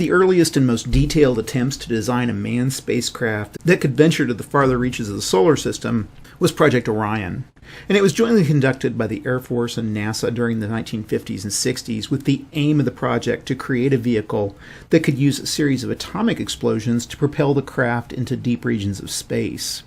the earliest and most detailed attempts to design a manned spacecraft that could venture to the farther reaches of the solar system was Project Orion, and it was jointly conducted by the Air Force and NASA during the 1950s and 60s with the aim of the project to create a vehicle that could use a series of atomic explosions to propel the craft into deep regions of space.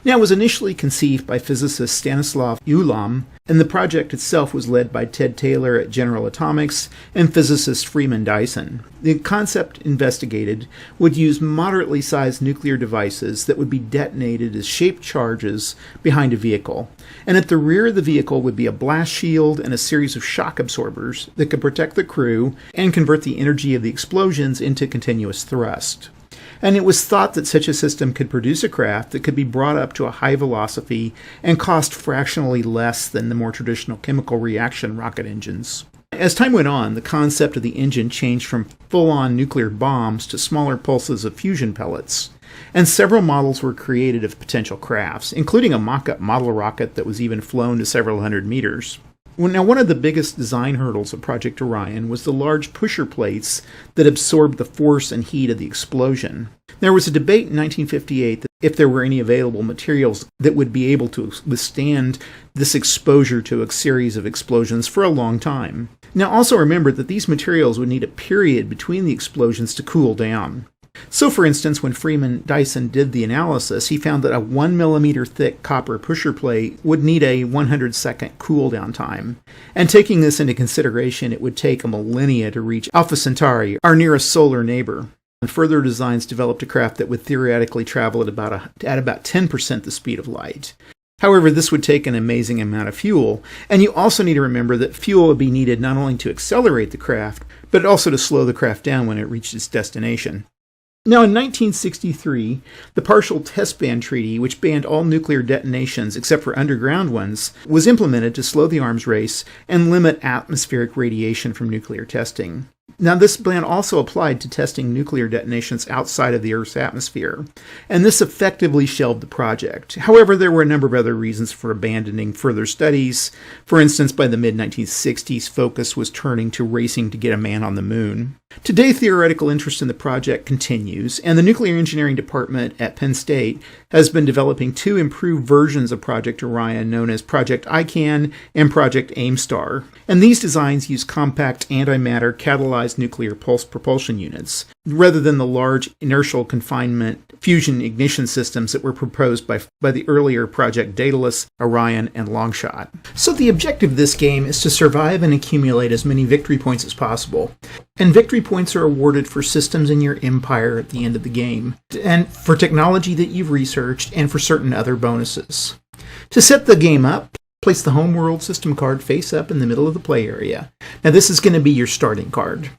Now, it was initially conceived by physicist Stanislav Ulam, and the project itself was led by Ted Taylor at General Atomics and physicist Freeman Dyson. The concept investigated would use moderately sized nuclear devices that would be detonated as shaped charges behind a vehicle, and at the rear of the vehicle would be a blast shield and a series of shock absorbers that could protect the crew and convert the energy of the explosions into continuous thrust. And it was thought that such a system could produce a craft that could be brought up to a high velocity and cost fractionally less than the more traditional chemical reaction rocket engines. As time went on, the concept of the engine changed from full-on nuclear bombs to smaller pulses of fusion pellets, and several models were created of potential crafts, including a mock-up model rocket that was even flown to several hundred meters. Now, one of the biggest design hurdles of Project Orion was the large pusher plates that absorbed the force and heat of the explosion. There was a debate in 1958 that if there were any available materials that would be able to withstand this exposure to a series of explosions for a long time. Now, also remember that these materials would need a period between the explosions to cool down. So, for instance, when Freeman Dyson did the analysis, he found that a 1 millimeter thick copper pusher plate would need a 100-second cool-down time. And taking this into consideration, it would take a millennia to reach Alpha Centauri, our nearest solar neighbor. And further designs developed a craft that would theoretically travel at about 10% the speed of light. However, this would take an amazing amount of fuel, and you also need to remember that fuel would be needed not only to accelerate the craft, but also to slow the craft down when it reached its destination. Now, in 1963, the Partial Test Ban Treaty, which banned all nuclear detonations except for underground ones, was implemented to slow the arms race and limit atmospheric radiation from nuclear testing. Now, this ban also applied to testing nuclear detonations outside of the Earth's atmosphere, and this effectively shelved the project. However, there were a number of other reasons for abandoning further studies. For instance, by the mid-1960s, focus was turning to racing to get a man on the moon. Today, theoretical interest in the project continues, and the Nuclear Engineering Department at Penn State has been developing two improved versions of Project Orion known as Project ICAN and Project AIM-STAR. And these designs use compact antimatter catalyzed nuclear pulse propulsion units, rather than the large inertial confinement fusion ignition systems that were proposed by the earlier Project Daedalus, Orion, and Longshot. So the objective of this game is to survive and accumulate as many victory points as possible. And victory points are awarded for systems in your empire at the end of the game, and for technology that you've researched, and for certain other bonuses. To set the game up, place the homeworld system card face up in the middle of the play area. Now, this is going to be your starting card.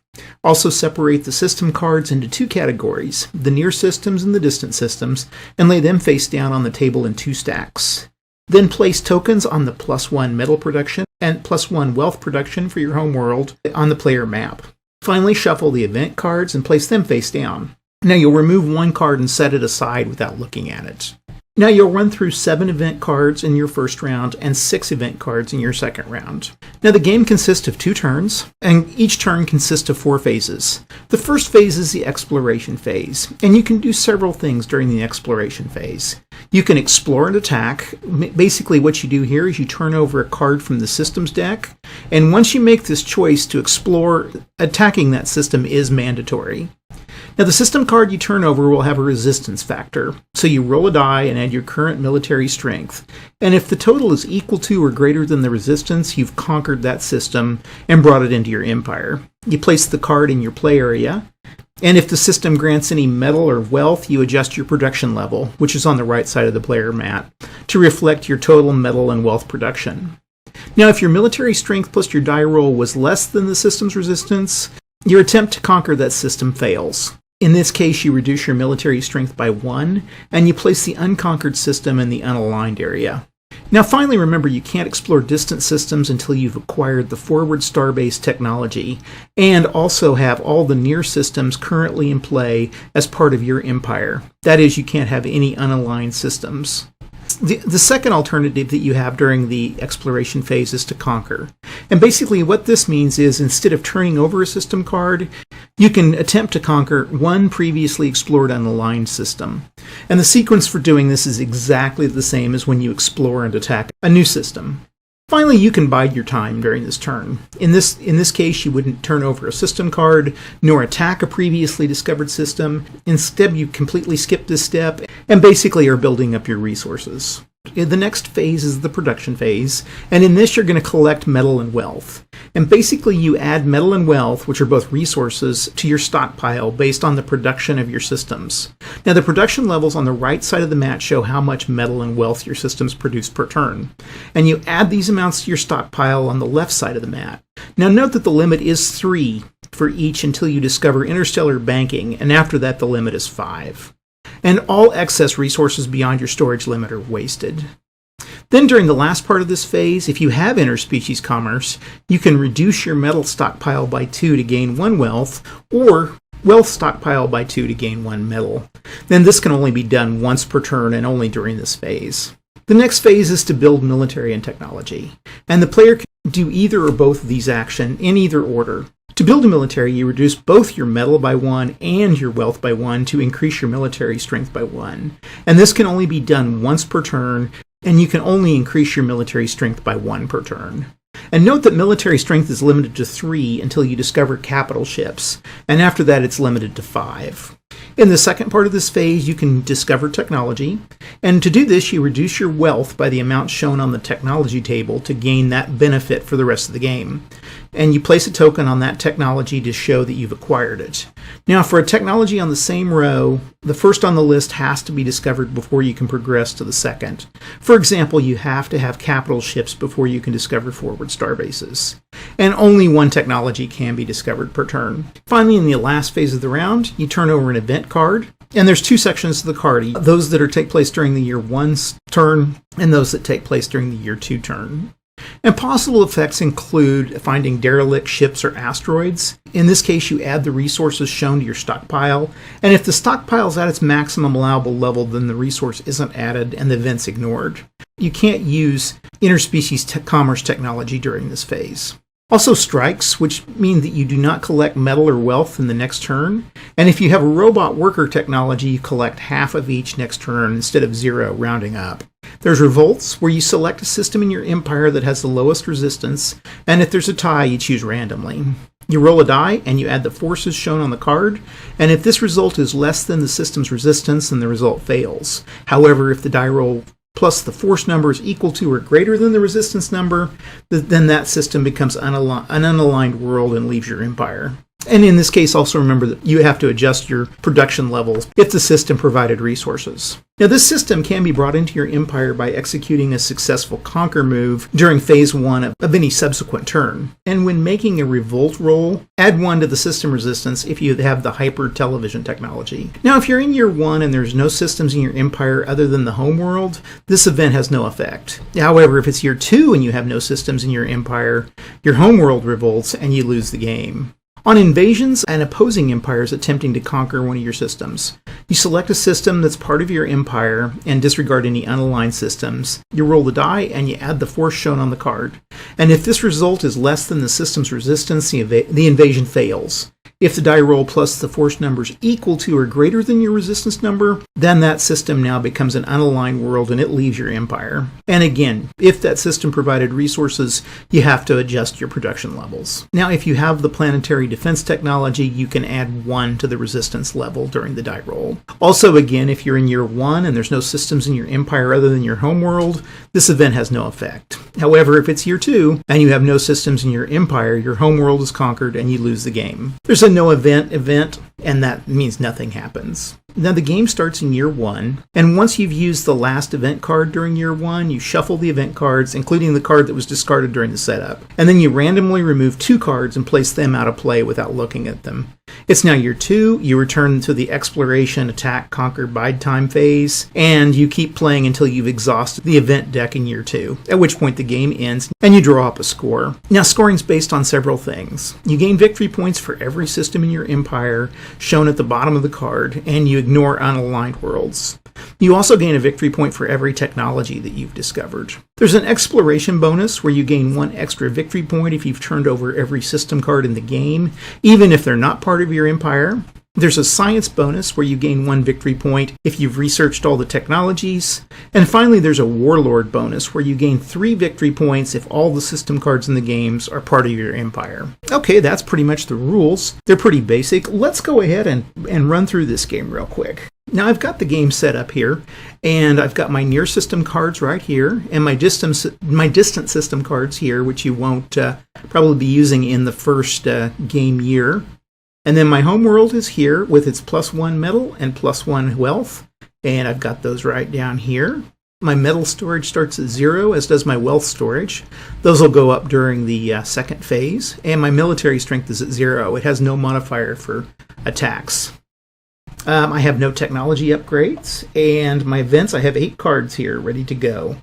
Also separate the system cards into two categories, the near systems and the distant systems, and lay them face down on the table in two stacks. Then place tokens on the +1 metal production and +1 wealth production for your homeworld on the player map. Finally, shuffle the event cards and place them face down. Now, you'll remove one card and set it aside without looking at it. Now, you'll run through 7 event cards in your first round and 6 event cards in your second round. Now, the game consists of 2 turns, and each turn consists of 4 phases. The first phase is the exploration phase, and you can do several things during the exploration phase. You can explore and attack. Basically, what you do here is you turn over a card from the systems deck, and once you make this choice to explore, attacking that system is mandatory. Now, the system card you turn over will have a resistance factor, so you roll a die and add your current military strength. And if the total is equal to or greater than the resistance, you've conquered that system and brought it into your empire. You place the card in your play area, and if the system grants any metal or wealth, you adjust your production level, which is on the right side of the player mat, to reflect your total metal and wealth production. Now, if your military strength plus your die roll was less than the system's resistance, your attempt to conquer that system fails. In this case, you reduce your military strength by 1, and you place the unconquered system in the unaligned area. Now, finally, remember you can't explore distant systems until you've acquired the forward starbase technology, and also have all the near systems currently in play as part of your empire. That is, you can't have any unaligned systems. The second alternative that you have during the exploration phase is to conquer. And basically what this means is instead of turning over a system card, You can attempt to conquer one previously explored unaligned system. And the sequence for doing this is exactly the same as when you explore and attack a new system. Finally, you can bide your time during this turn. In this case, you wouldn't turn over a system card, nor attack a previously discovered system. Instead, you completely skip this step and basically are building up your resources. The next phase is the production phase, and in this you're going to collect metal and wealth. And basically you add metal and wealth, which are both resources, to your stockpile based on the production of your systems. Now the production levels on the right side of the mat show how much metal and wealth your systems produce per turn. And you add these amounts to your stockpile on the left side of the mat. Now note that the limit is 3 for each until you discover interstellar banking, and after that the limit is 5. And all excess resources beyond your storage limit are wasted. Then during the last part of this phase, if you have interspecies commerce, you can reduce your metal stockpile by 2 to gain 1 wealth, or wealth stockpile by 2 to gain 1 metal. Then this can only be done once per turn and only during this phase. The next phase is to build military and technology, and the player can do either or both of these actions in either order. To build a military, you reduce both your metal by 1 and your wealth by 1 to increase your military strength by 1. And this can only be done once per turn, and you can only increase your military strength by 1 per turn. And note that military strength is limited to 3 until you discover capital ships, and after that it's limited to 5. In the second part of this phase, you can discover technology, and to do this you reduce your wealth by the amount shown on the technology table to gain that benefit for the rest of the game. And you place a token on that technology to show that you've acquired it. Now for a technology on the same row, the first on the list has to be discovered before you can progress to the second. For example, you have to have capital ships before you can discover forward star bases. And only one technology can be discovered per turn. Finally, in the last phase of the round, you turn over an event card. And there's 2 sections to the card, those that take place during the year 1 turn and those that take place during the year 2 turn. And possible effects include finding derelict ships or asteroids. In this case, you add the resources shown to your stockpile, and if the stockpile is at its maximum allowable level, then the resource isn't added and the event's ignored. You can't use interspecies commerce technology during this phase. Also strikes, which mean that you do not collect metal or wealth in the next turn. And if you have a robot worker technology, you collect half of each next turn instead of 0, rounding up. There's revolts, where you select a system in your empire that has the lowest resistance, and if there's a tie, you choose randomly. You roll a die, and you add the forces shown on the card, and if this result is less than the system's resistance, then the result fails. However, if the die roll plus the force number is equal to or greater than the resistance number, then that system becomes an unaligned world and leaves your empire. And in this case, also remember that you have to adjust your production levels if the system provided resources. Now, this system can be brought into your empire by executing a successful conquer move during phase 1 of any subsequent turn. And when making a revolt roll, add 1 to the system resistance if you have the hyper television technology. Now, if you're in year 1 and there's no systems in your empire other than the home world, this event has no effect. However, if it's year 2 and you have no systems in your empire, your home world revolts and you lose the game. On invasions and opposing empires attempting to conquer one of your systems, you select a system that's part of your empire and disregard any unaligned systems. You roll the die and you add the force shown on the card. And if this result is less than the system's resistance, the invasion fails. If the die roll plus the force number is equal to or greater than your resistance number, then that system now becomes an unaligned world and it leaves your empire. And again, if that system provided resources, you have to adjust your production levels. Now, if you have the planetary defense technology, you can add 1 to the resistance level during the die roll. Also, again, if you're in year 1 and there's no systems in your empire other than your home world, this event has no effect. However, if it's year 2 and you have no systems in your empire, your home world is conquered and you lose the game. There's a no event, and that means nothing happens. Now the game starts in year 1, and once you've used the last event card during year 1, you shuffle the event cards, including the card that was discarded during the setup, and then you randomly remove 2 cards and place them out of play without looking at them. It's now year 2, you return to the exploration, attack, conquer, bide time phase, and you keep playing until you've exhausted the event deck in year 2, at which point the game ends and you draw up a score. Now scoring is based on several things. You gain victory points for every system in your empire shown at the bottom of the card, and you ignore unaligned worlds. You also gain a victory point for every technology that you've discovered. There's an exploration bonus where you gain 1 extra victory point if you've turned over every system card in the game, even if they're not part of your empire. There's a science bonus where you gain 1 victory point if you've researched all the technologies. And finally, there's a warlord bonus where you gain 3 victory points if all the system cards in the games are part of your empire. Okay, that's pretty much the rules. They're pretty basic. Let's go ahead and run through this game real quick. Now I've got the game set up here, and I've got my near system cards right here, and my distant system cards here, which you won't probably be using in the first game year. And then my home world is here with its +1 metal and +1 wealth, and I've got those right down here. My metal storage starts at 0, as does my wealth storage. Those will go up during the second phase, and my military strength is at 0. It has no modifier for attacks. I have no technology upgrades, and my events, I have 8 cards here ready to go.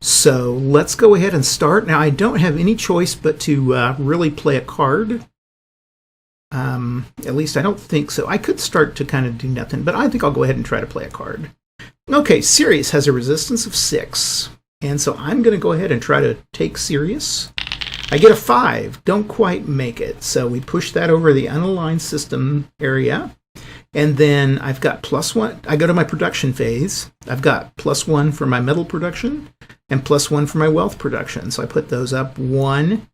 So let's go ahead and start. Now I don't have any choice but to really play a card. At least I don't think so. I could start to kind of do nothing, but I think I'll go ahead and try to play a card. Okay, Sirius has a resistance of 6, and so I'm going to go ahead and try to take Sirius. I get a 5, don't quite make it, so we push that over the unaligned system area, and then I've got +1. I go to my production phase. I've got +1 for my metal production and +1 for my wealth production, so I put those up 1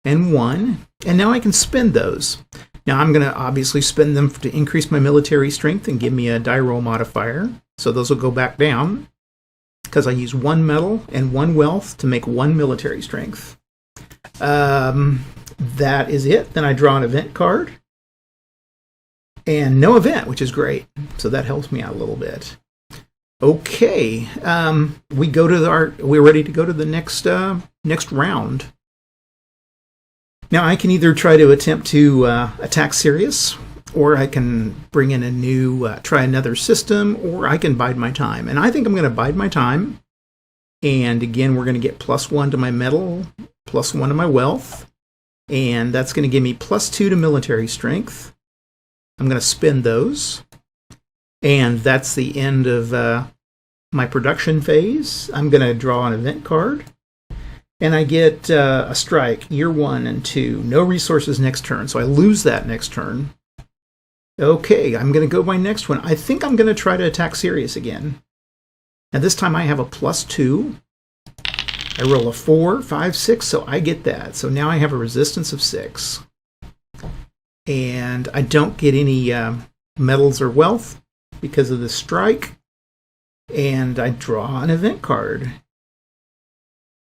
and 1, and now I can spend those. Now I'm going to obviously spend them to increase my military strength and give me a die roll modifier. So those will go back down because I use 1 metal and 1 wealth to make 1 military strength. That is it. Then I draw an event card. And no event, which is great. So that helps me out a little bit. Okay. We're ready to go to the next round. Now I can either try to attempt to attack Sirius, or I can bring in a new, try another system, or I can bide my time. And I think I'm going to bide my time. And again, we're going to get +1 to my metal, +1 to my wealth. And that's going to give me +2 to military strength. I'm going to spend those. And that's the end of my production phase. I'm going to draw an event card. And I get a strike, year 1 and 2. No resources next turn, so I lose that next turn. Okay, I'm going to go my next one. I think I'm going to try to attack Sirius again. Now this time I have a +2. I roll a 4, 5, 6, so I get that. So now I have a resistance of 6. And I don't get any metals or wealth because of the strike. And I draw an event card.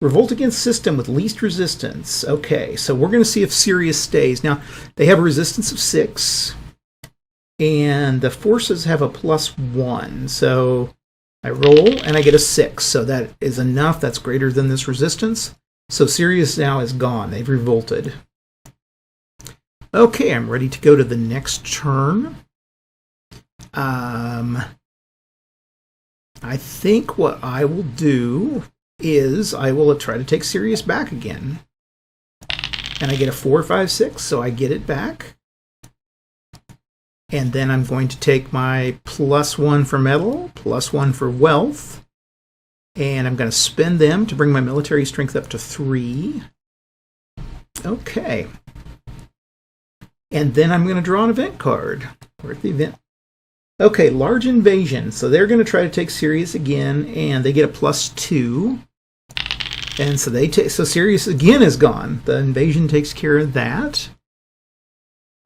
Revolt against system with least resistance. Okay, so we're going to see if Sirius stays. Now, they have a resistance of 6, and the forces have a +1. So I roll, and I get a 6. So that is enough. That's greater than this resistance. So Sirius now is gone. They've revolted. Okay, I'm ready to go to the next turn. I think what I will do is I will try to take Sirius back again. And I get a 4, 5, 6, so I get it back. And then I'm going to take my +1 for metal, +1 for wealth, and I'm going to spend them to bring my military strength up to 3. Okay. And then I'm going to draw an event card. Where's the event? Okay, large invasion. So they're going to try to take Sirius again, and they get a +2. And so so Sirius again is gone. The invasion takes care of that.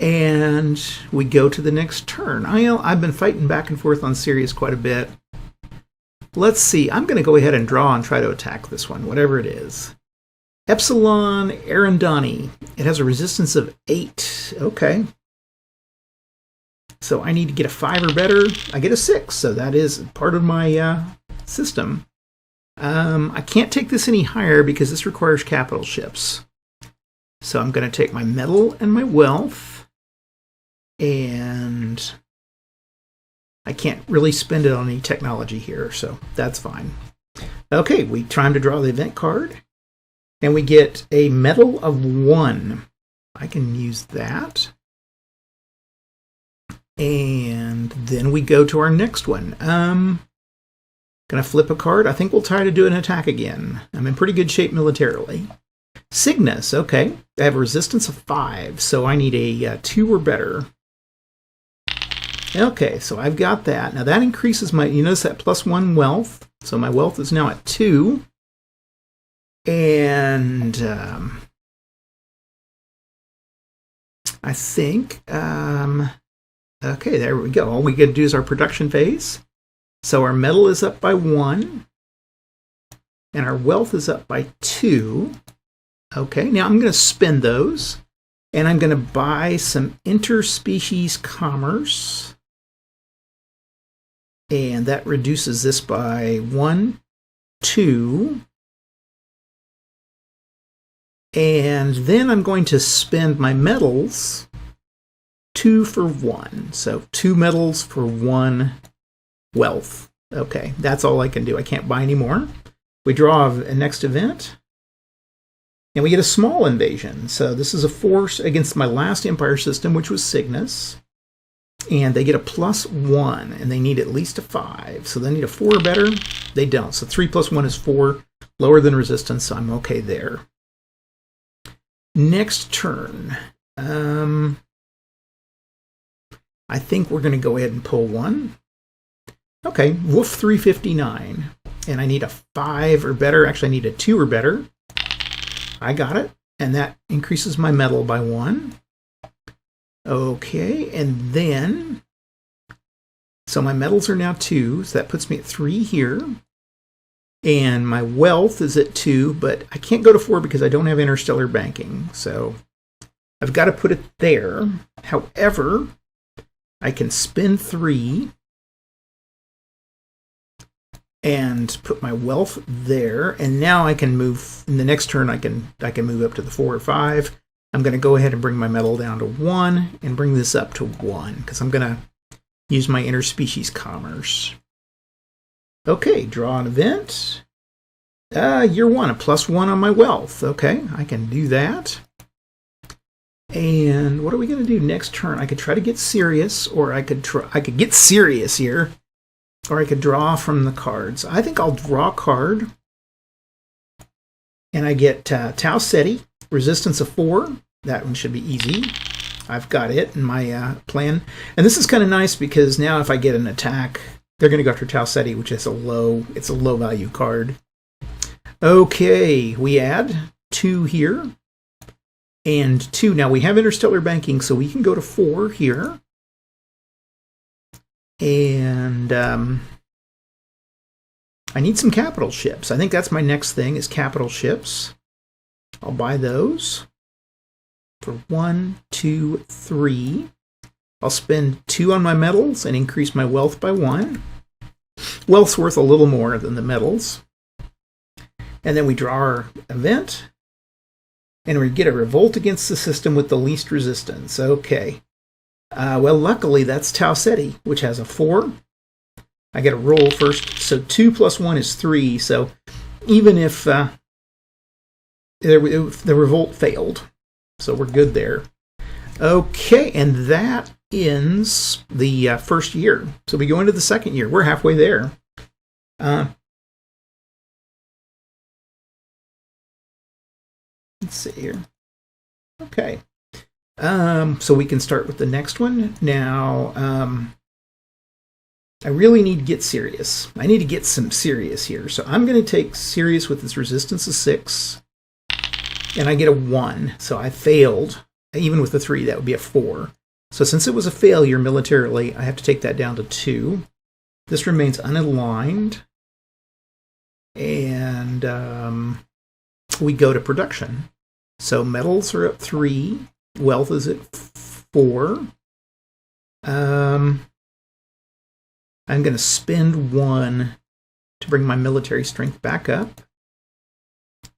And we go to the next turn. I've been fighting back and forth on Sirius quite a bit. Let's see. I'm going to go ahead and draw and try to attack this one, whatever it is. Epsilon Arendani. It has a resistance of 8. Okay. So I need to get a 5 or better. I get a 6, so that is part of my system. I can't take this any higher because this requires capital ships. So I'm going to take my metal and my wealth, and I can't really spend it on any technology here, so that's fine. Okay, we try to draw the event card, and we get a metal of 1. I can use that. And then we go to our next one. Gonna flip a card. I think we'll try to do an attack again. I'm in pretty good shape militarily. Cygnus, okay. I have a resistance of 5, so I need a 2 or better. Okay, so I've got that. Now that increases my, you notice that +1 wealth. So my wealth is now at 2. And I think, okay, there we go. All we got to do is our production phase. So our metal is up by 1. And our wealth is up by 2. Okay, now I'm going to spend those. And I'm going to buy some interspecies commerce. And that reduces this by 1, 2. And then I'm going to spend my metals 2 for 1. So 2 metals for 1 wealth. Okay, that's all I can do. I can't buy any more. We draw a next event. And we get a small invasion. So this is a force against my last empire system, which was Cygnus. And they get a +1, and they need at least a 5. So they need a 4 or better. They don't. So 3 + 1 is 4, lower than resistance, so I'm okay there. Next turn. I think we're going to go ahead and pull 1. Okay, Wolf 359. And I need a 5 or better. Actually, I need a 2 or better. I got it. And that increases my metal by 1. Okay, and then, so my metals are now 2, so that puts me at 3 here. And my wealth is at 2, but I can't go to 4 because I don't have interstellar banking. So I've got to put it there. However, I can spend 3 and put my wealth there. And now I can move, in the next turn I can move up to the 4 or 5. I'm going to go ahead and bring my metal down to 1 and bring this up to 1 because I'm going to use my interspecies commerce. Okay, draw an event. Year 1, a +1 on my wealth. Okay, I can do that. And what are we going to do next turn? I could try to get serious, or I could get serious here, or I could draw from the cards. I think I'll draw a card, and I get Tau Ceti. Resistance of 4. That one should be easy. I've got it in my plan. And this is kind of nice because now if I get an attack, they're going to go after Tau Ceti, which is a low value card. Okay, we add 2 here. And 2. Now we have interstellar banking, so we can go to 4 here. And I need some capital ships. I think that's my next thing is capital ships. I'll buy those for 1, 2, 3. I'll spend 2 on my metals and increase my wealth by 1. Wealth's worth a little more than the metals. And then we draw our event. And we get a revolt against the system with the least resistance. Okay. Well, luckily that's Tau Ceti, which has a 4. I get a roll first. So 2 + 1 is 3. So even if the revolt failed. So we're good there. Okay, and that ends the first year. So we go into the second year. We're halfway there. Let's see here. Okay. So we can start with the next one. Now, I really need to get serious. I need to get some serious here. So I'm going to take serious with this resistance of 6. And I get a 1. So I failed. Even with the 3, that would be a 4. So since it was a failure militarily, I have to take that down to 2. This remains unaligned. And we go to production. So metals are at 3. Wealth is at 4. I'm going to spend 1 to bring my military strength back up.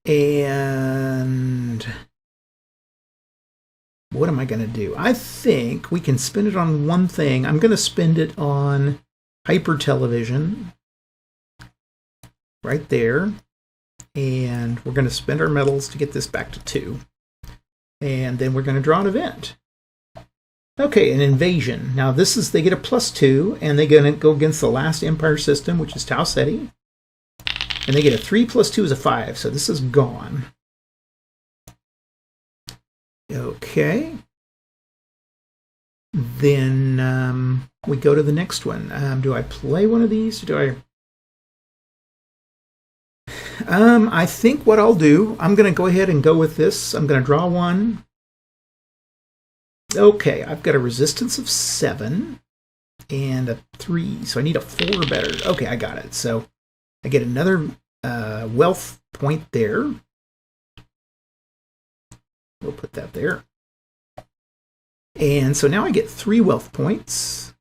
And what am I going to do? I think we can spend it on one thing. I'm going to spend it on hyper television right there. And we're going to spend our metals to get this back to 2. And then we're going to draw an event. Okay, an invasion. Now this is, they get a +2, and they're going to go against the last empire system, which is Tau Ceti. And they get a 3 plus 2 is a 5, so this is gone. Okay. Then we go to the next one. Do I play one of these? Do I... I think what I'll do, I'm going to go ahead and go with this. I'm going to draw one. Okay, I've got a resistance of 7 and a 3, so I need a 4 better. Okay, I got it. So I get another wealth point there. We'll put that there. And so now I get 3 wealth points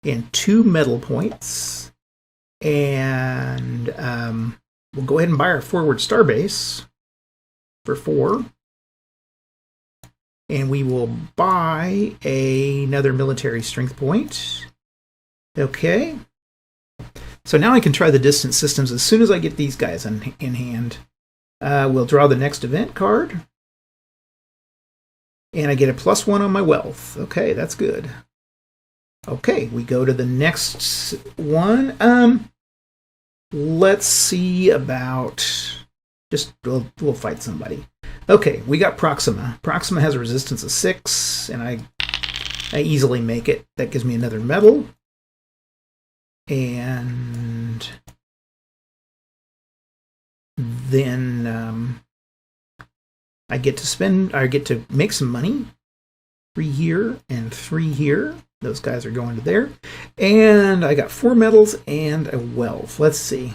and 2 metal points. And we'll go ahead and buy our forward starbase for 4. And we will buy another military strength point. Okay. So now I can try the distant systems as soon as I get these guys in hand. We'll draw the next event card. And I get a +1 on my wealth. Okay, that's good. Okay, we go to the next one. Let's see about... We'll fight somebody. Okay, we got Proxima. Proxima has a resistance of 6, and I easily make it. That gives me another medal. And then I get to make some money. 3 here and 3 here. Those guys are going to there. And I got 4 medals and a wealth. Let's see.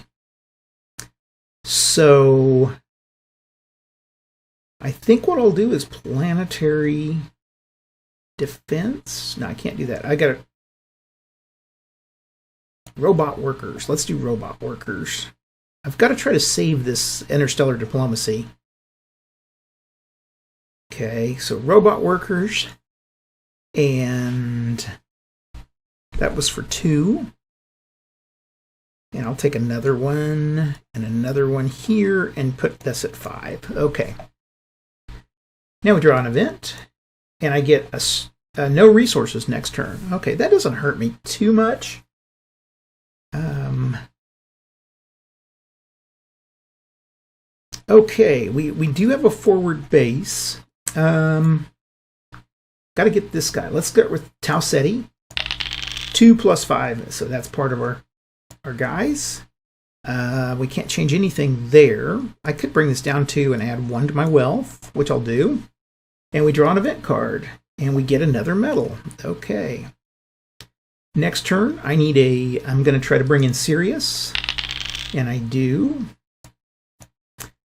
So I think what I'll do is planetary defense. No, I can't do that. I got robot workers. Let's do robot workers. I've got to try to save this interstellar diplomacy. Okay, so robot workers. And that was for 2. And I'll take another one and another one here and put this at 5. Okay. Now we draw an event, and I get no resources next turn. Okay, that doesn't hurt me too much. Okay, we do have a forward base. Got to get this guy. Let's start with Tau Ceti. 2 plus 5, so that's part of our guys. We can't change anything there. I could bring this down 2 and add 1 to my wealth, which I'll do. And we draw an event card, and we get another medal. Okay. Next turn, I'm going to try to bring in Sirius, and I do.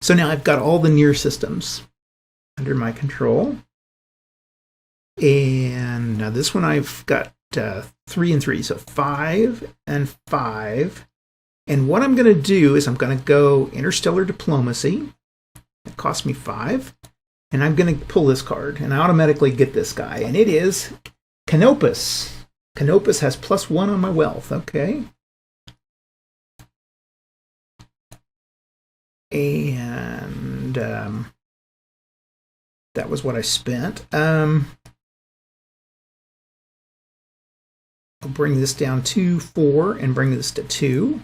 So now I've got all the near systems under my control. And now this one I've got 3 and 3, so 5 and 5. And what I'm going to do is I'm going to go interstellar diplomacy. It cost me 5. And I'm going to pull this card, and I automatically get this guy. And it is Canopus. Canopus has +1 on my wealth. Okay. And that was what I spent. I'll bring this down to 4 and bring this to 2.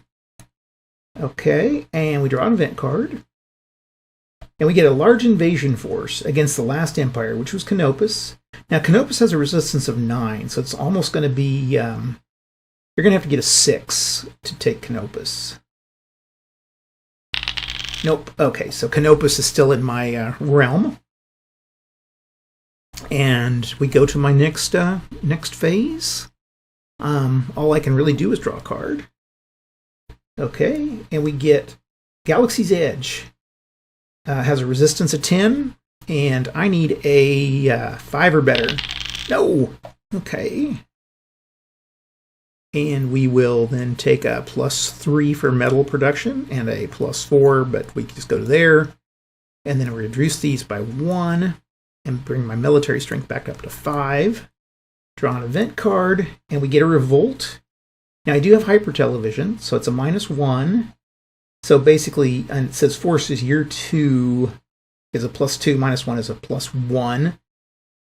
Okay, and we draw an event card. And we get a large invasion force against the last empire, which was Canopus. Now, Canopus has a resistance of 9, so it's almost going to be... you're going to have to get a 6 to take Canopus. Nope. Okay, so Canopus is still in my realm. And we go to my next phase. All I can really do is draw a card. Okay, and we get Galaxy's Edge. Has a resistance of 10, and I need a 5 or better. No! Okay. And we will then take a +3 for metal production and a +4, but we can just go to there. And then reduce these by 1 and bring my military strength back up to 5. Draw an event card, and we get a revolt. Now I do have hyper television, so it's a -1. So basically, and it says forces year 2 is a +2, -1 is a +1.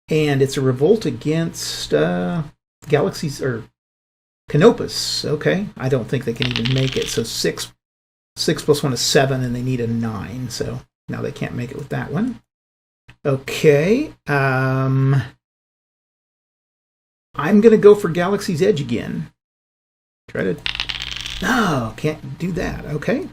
And it's a revolt against Galaxies, or Canopus. Okay, I don't think they can even make it. So 6 6 plus 1 is 7, and they need a 9, so now they can't make it with that one. Okay. I'm going to go for Galaxy's Edge again. Try to... No, can't do that. Okay.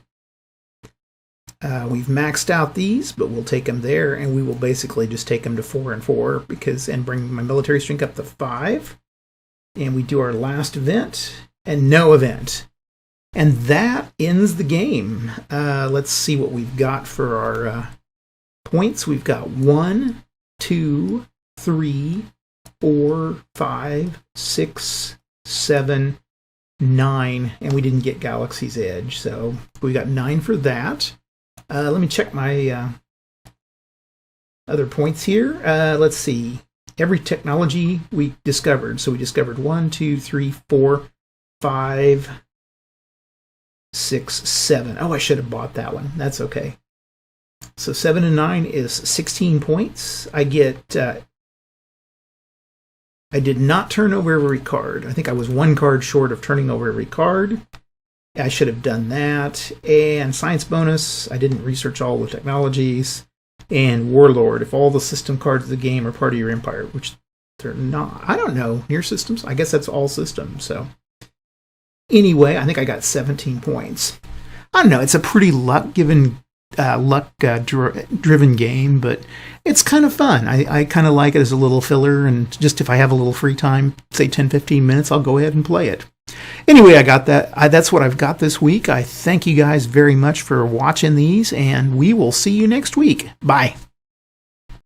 We've maxed out these, but we'll take them there, and we will basically just take them to 4 and 4 and bring my military strength up to 5. And we do our last event, and no event. And that ends the game. Let's see what we've got for our points. We've got 1, 2, 3, 4, 5, 6, 7, 9, and we didn't get Galaxy's Edge, so we got 9 for that. Let me check my other points here. Let's see. Every technology we discovered. So we discovered 1, 2, 3, 4, 5, 6, 7. Oh, I should have bought that one. That's okay. So 7 and 9 is 16 points. I get... I did not turn over every card. I think I was 1 card short of turning over every card. I should have done that. And science bonus, I didn't research all the technologies. And Warlord, if all the system cards of the game are part of your empire, which they're not. I don't know. Near systems? I guess that's all systems. So anyway, I think I got 17 points. I don't know. It's a pretty luck-driven game, but it's kind of fun. I kind of like it as a little filler, and just if I have a little free time, say 10-15 minutes, I'll go ahead and play it. Anyway, I got that. That's what I've got this week. I thank you guys very much for watching these, and we will see you next week. Bye.